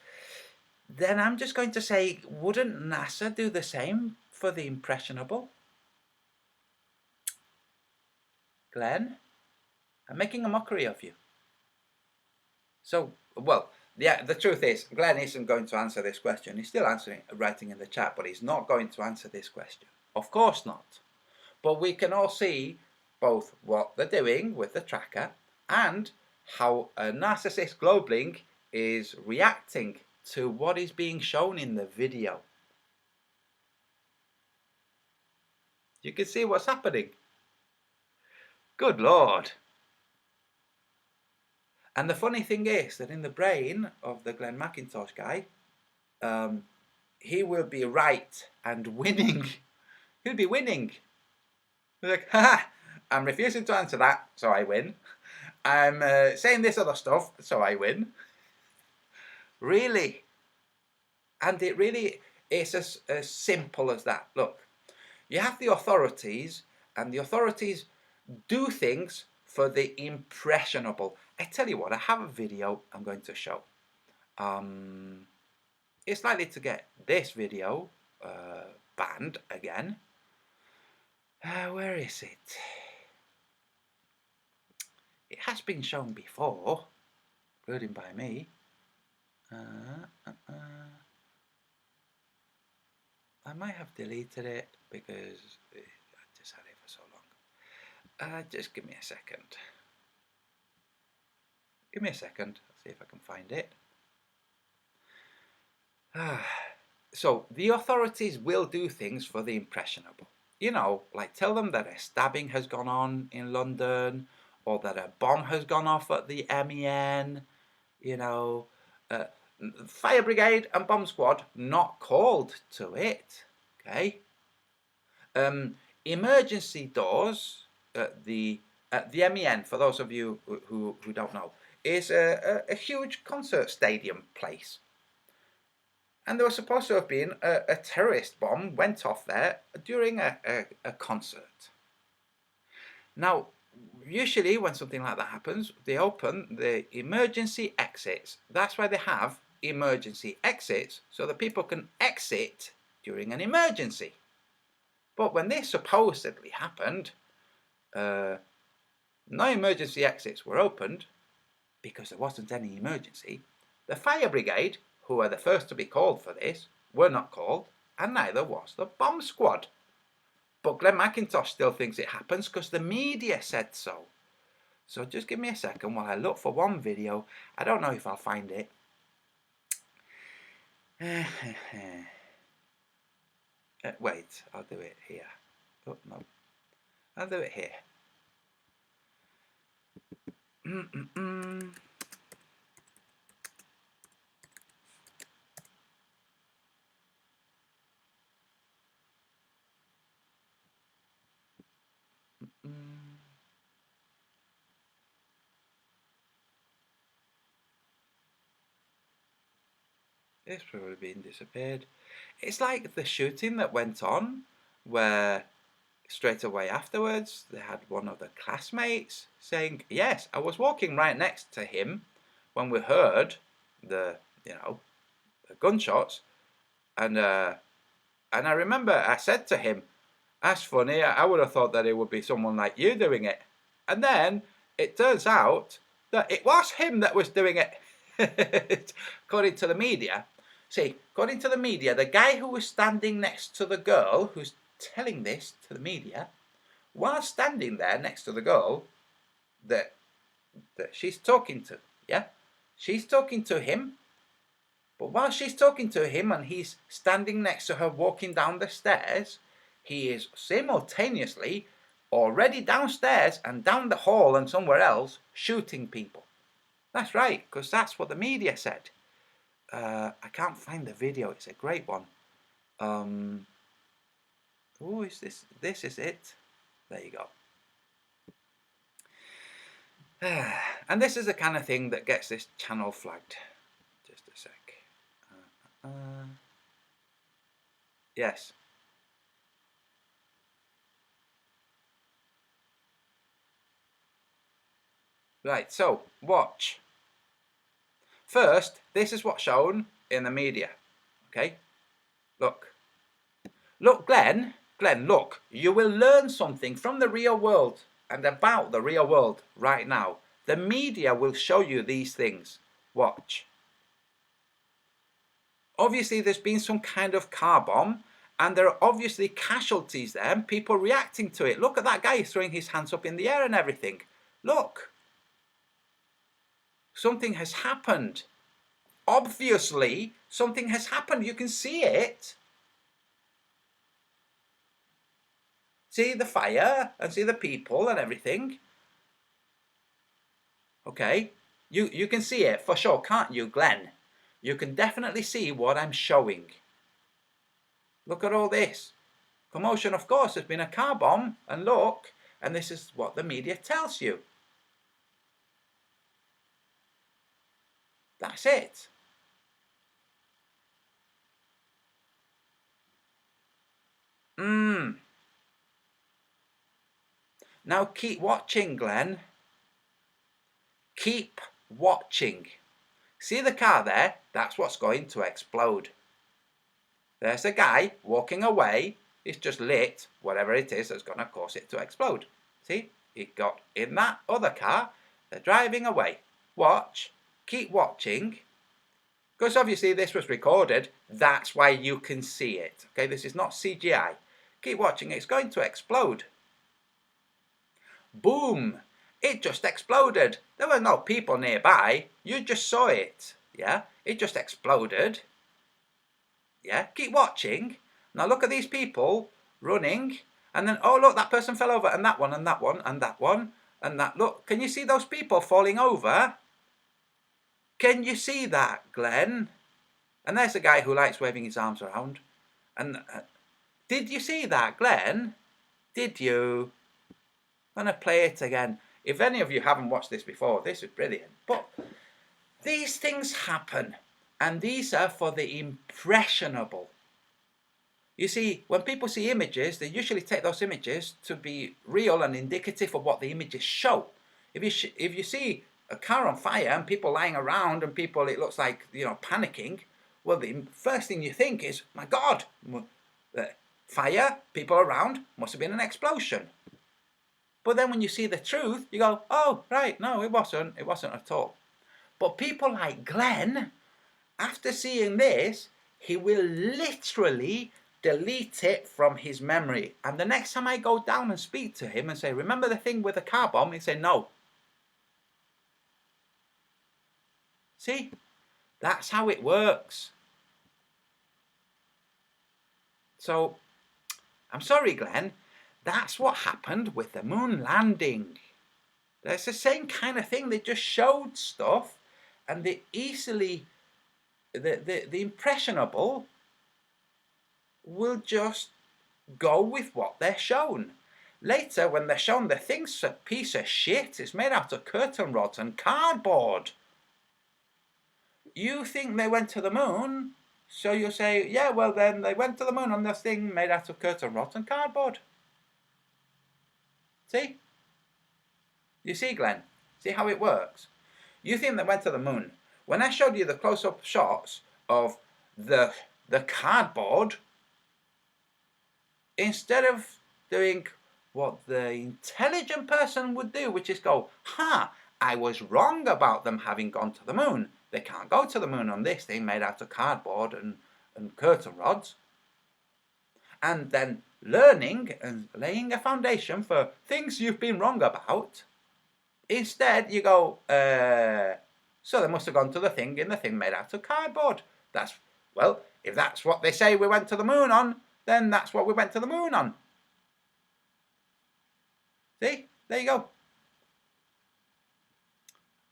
then I'm just going to say, wouldn't NASA do the same for the impressionable? Glenn, I'm making a mockery of you. So, well, yeah, the truth is, Glenn isn't going to answer this question. He's still writing in the chat, but he's not going to answer this question. Of course not. But we can all see both what they're doing with the tracker and how a narcissist Globelink is reacting to what is being shown in the video. You can see what's happening. Good Lord. And the funny thing is that in the brain of the Glenn McIntosh guy, he will be right and winning. He'll be winning. He's like, ha! I'm refusing to answer that, so I win. I'm saying this other stuff, so I win. Really. And it really is as simple as that. Look, you have the authorities, and the authorities do things for the impressionable. I tell you what, I have a video I'm going to show. It's likely to get this video banned again. Where is it? It has been shown before, including by me. I might have deleted it because I just had it for so long. Just give me a second. Give me a second. I'll see if I can find it. So the authorities will do things for the impressionable. You know, like tell them that a stabbing has gone on in London, or that a bomb has gone off at the MEN. You know, fire brigade and bomb squad not called to it. Okay. Emergency doors at the MEN, for those of you who don't know, is a huge concert stadium place. And there was supposed to have been a terrorist bomb went off there during a concert. Now, usually when something like that happens, they open the emergency exits. That's why they have emergency exits, so that people can exit during an emergency. But when this supposedly happened, no emergency exits were opened because there wasn't any emergency. The fire brigade, who were the first to be called for this, were not called, and neither was the bomb squad. But Glenn McIntosh still thinks it happens because the media said so. So just give me a second while I look for one video. I don't know if I'll find it. Wait, I'll do it here. Oh, no. I'll do it here. It's probably been disappeared. It's like the shooting that went on, where straight away afterwards they had one of the classmates saying, yes, I was walking right next to him when we heard the gunshots, and I remember I said to him, that's funny, I would have thought that it would be someone like you doing it. And then it turns out that it was him that was doing it. According to the media. See, according to the media, the guy who was standing next to the girl who's telling this to the media, while standing there next to the girl that she's talking to, yeah? She's talking to him, but while she's talking to him and he's standing next to her walking down the stairs, he is simultaneously already downstairs and down the hall and somewhere else shooting people. That's right, because that's what the media said. I can't find the video. It's a great one. Oh, is this? This is it. There you go. And this is the kind of thing that gets this channel flagged. Just a sec. Yes. Right, so watch. First, this is what's shown in the media. Okay? Look. Look, Glenn, look. You will learn something from the real world and about the real world right now. The media will show you these things. Watch. Obviously, there's been some kind of car bomb, and there are obviously casualties there and people reacting to it. Look at that guy throwing his hands up in the air and everything. Look. Something has happened. Obviously, something has happened. You can see it. See the fire and see the people and everything. Okay. You can see it for sure, can't you, Glenn? You can definitely see what I'm showing. Look at all this. Commotion, of course, there's been a car bomb, and look, and this is what the media tells you. That's it. Now keep watching, Glenn. Keep watching. See the car there? That's what's going to explode. There's a guy walking away. It's just lit, whatever it is that's going to cause it to explode. See? It got in that other car. They're driving away. Watch. Keep watching. Because obviously this was recorded. That's why you can see it. Okay, this is not CGI. Keep watching. It's going to explode. Boom! It just exploded. There were no people nearby. You just saw it. Yeah? It just exploded. Yeah? Keep watching. Now look at these people running. And then, oh look, that person fell over. And that one, and that one, and that one. And that, look, can you see those people falling over? Can you see that, Glenn? And there's a guy who likes waving his arms around. And did you see that, Glenn? Did you? I'm going to play it again. If any of you haven't watched this before, this is brilliant. But these things happen. And these are for the impressionable. You see, when people see images, they usually take those images to be real and indicative of what the images show. If you see a car on fire and people lying around and people, it looks like, you know, panicking, well, the first thing you think is, my God, fire, people around, must have been an explosion. But then when you see the truth, you go, oh, right, no, it wasn't at all. But people like Glenn, after seeing this, he will literally delete it from his memory. And the next time I go down and speak to him and say, remember the thing with the car bomb? He'll say, no. See? That's how it works. So, I'm sorry, Glenn. That's what happened with the moon landing. It's the same kind of thing. They just showed stuff, and they easily, the impressionable will just go with what they're shown. Later, when they're shown the thing's a piece of shit, it's made out of curtain rods and cardboard. You think they went to the moon, so you say, yeah, well then they went to the moon on this thing made out of curtain rods and cardboard. See? You see, Glenn? See how it works? You think they went to the moon. When I showed you the close-up shots of the cardboard, instead of doing what the intelligent person would do, which is go, I was wrong about them having gone to the moon. They can't go to the moon on this thing made out of cardboard and curtain rods. And then learning and laying a foundation for things you've been wrong about. Instead, you go, so they must have gone to the thing in the thing made out of cardboard. Well, if that's what they say we went to the moon on, then that's what we went to the moon on. See? There you go.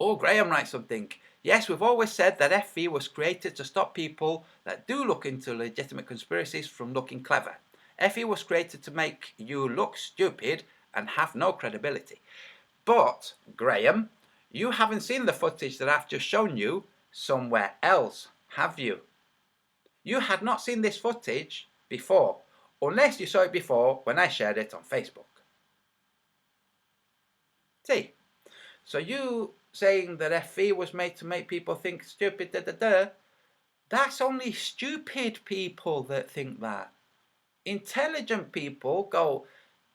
Oh, Graham writes something. Yes, we've always said that FV was created to stop people that do look into legitimate conspiracies from looking clever. FE was created to make you look stupid and have no credibility. But, Graham, you haven't seen the footage that I've just shown you somewhere else, have you? You had not seen this footage before, unless you saw it before when I shared it on Facebook. See? So you saying that FE was made to make people think stupid, that's only stupid people that think that. Intelligent people go,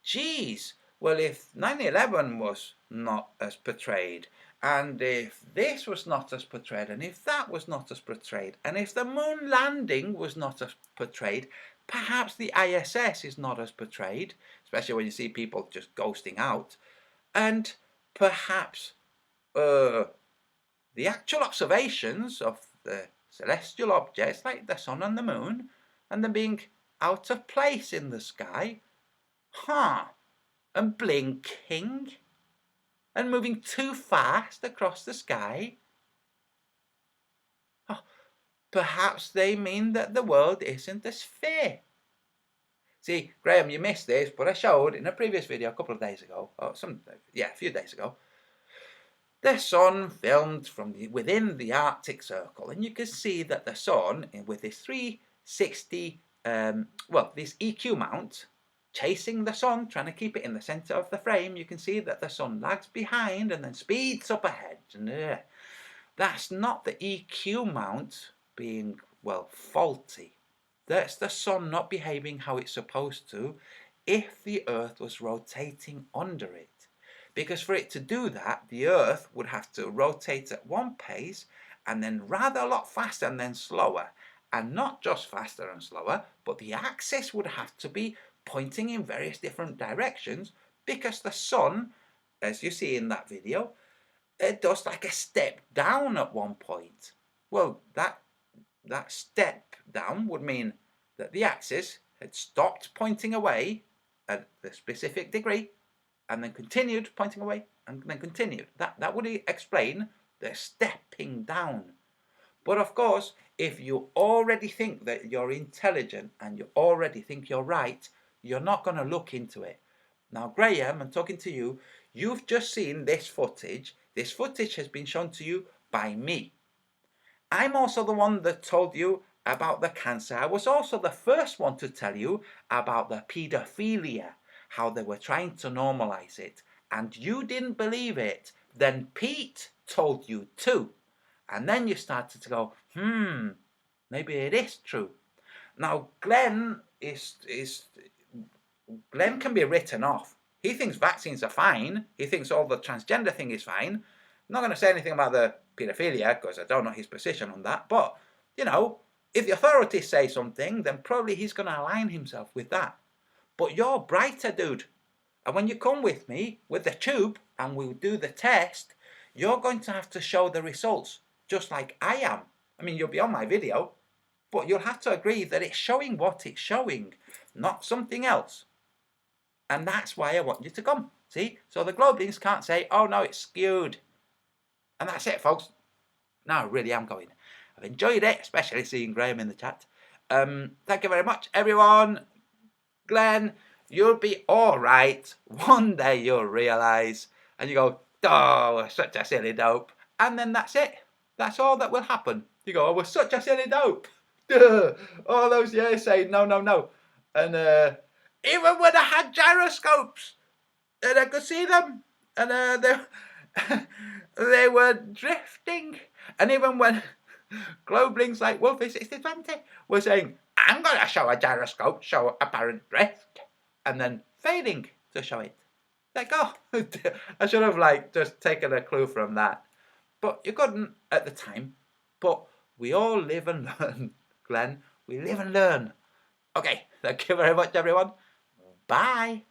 geez, well, if 9/11 was not as portrayed, and if this was not as portrayed, and if that was not as portrayed, and if the moon landing was not as portrayed, perhaps the ISS is not as portrayed, especially when you see people just ghosting out, and perhaps the actual observations of the celestial objects like the sun and the moon, and them being out of place in the sky, and blinking. and moving too fast across the sky? Oh, perhaps they mean that the world isn't a sphere. See, Graham, you missed this, but I showed in a previous video a couple of days ago, or a few days ago, the sun filmed from within the Arctic Circle, and you can see that the sun, with this 360, this EQ mount, chasing the sun, trying to keep it in the center of the frame, you can see that the sun lags behind and then speeds up ahead. And that's not the EQ mount being, faulty. That's the sun not behaving how it's supposed to if the Earth was rotating under it. Because for it to do that, the Earth would have to rotate at one pace and then rather a lot faster and then slower. And not just faster and slower, but the axis would have to be pointing in various different directions, because the sun, as you see in that video, it does like a step down at one point. Well, that step down would mean that the axis had stopped pointing away at the specific degree, and then continued pointing away, and then continued. That would explain the stepping down. But of course, if you already think that you're intelligent and you already think you're right, you're not going to look into it. Now, Graham, I'm talking to you. You've just seen this footage. This footage has been shown to you by me. I'm also the one that told you about the cancer. I was also the first one to tell you about the paedophilia, how they were trying to normalize it, and you didn't believe it. Then Pete told you too, and then you started to go, maybe it is true. Now Glenn Glenn can be written off. He thinks vaccines are fine. He thinks all the transgender thing is fine. I'm not going to say anything about the paedophilia because I don't know his position on that, but if the authorities say something, then probably he's going to align himself with that. But you're brighter, dude. And when you come with me with the tube and we'll do the test, you're going to have to show the results, just like I am. I mean, you'll be on my video, but you'll have to agree that it's showing what it's showing, not something else. And that's why I want you to come. See? So the Globelings can't say, oh no, it's skewed. And that's it, folks. No, I really am going. I've enjoyed it, especially seeing Graham in the chat. Thank you very much, everyone. Glenn, you'll be all right. One day you'll realise, and you go, oh, such a silly dope. And then that's it. That's all that will happen. You go, oh, we're such a silly dope. Duh. All those years saying no, no, no. And even when I had gyroscopes, and I could see them, and they were drifting. And even when Globelings like Wolfie6020 were saying, I'm going to show a gyroscope, show apparent drift, and then failing to show it. Like, oh, I should have just taken a clue from that. But you couldn't at the time. But we all live and learn, Glenn. We live and learn. Okay, thank you very much, everyone. Bye.